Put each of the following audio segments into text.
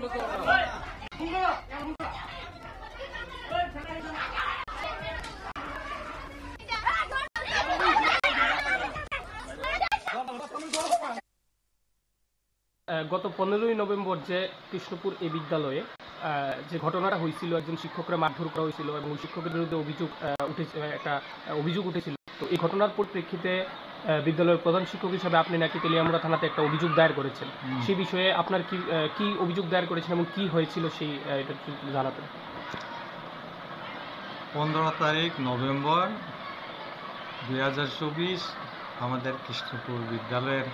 গত 15ই নভেম্বর যে কৃষ্ণপুর এই বিদ্যালয়ে যে ঘটনাটা হয়েছিল, একজন শিক্ষকরা মারধর করা হয়েছিল এবং শিক্ষকের বিরুদ্ধে অভিযোগ উঠেছিল। তো এই ঘটনার পরিপ্রেক্ষিতে বিদ্যালয়ের প্রধান শিক্ষক হিসাবে আপনি নাকি তেলিয়ামুড়া থানাতে একটা অভিযোগ দায়ের করেছেন। সেই বিষয়ে আপনার কি অভিযোগ দায়ের করেছেন এবং কি হয়েছিল সেই এটা জানাতেন। 15 তারিখ নভেম্বর 2024 আমাদের কৃষ্ণপুর বিদ্যালয়ের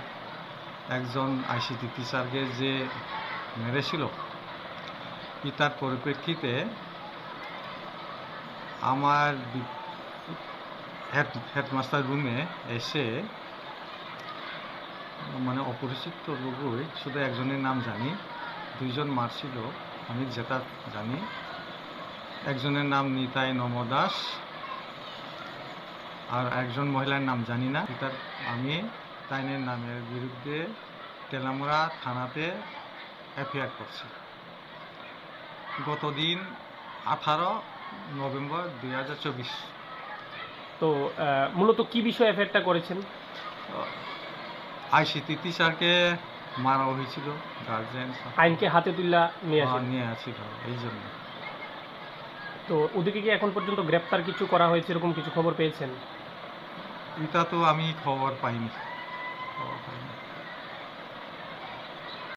একজন আইসিটি টিচারকে যে মেরেছিল, তার পরিপ্রেক্ষিতে আমার হেডমাস্টার রুমে এসে মানে অপরিচিত লোকই, শুধু একজনের নাম জানি, দুইজন মারছিল আমি যেটা জানি। একজনের নাম নিতাই নমদাস আর একজন মহিলার নাম জানি না। আমি তাইনের নামের বিরুদ্ধে তেলামুড়া থানাতে এফআইআর করছি গতদিন 18 নভেম্বর 2024। তো মূলত কি বিষয়ে এফআইআরটা করেছেন? আইসিটি টিচারকে মারা হয়েছিল, গার্জেন আইনকে হাতে তুলে নিয়ে আসছিল এই জন্য। তো ওদিকে কি এখন পর্যন্ত গ্রেপ্তার কিছু করা হয়েছে এরকম কিছু খবর পেয়েছেন? এটা তো আমি খবর পাইনি।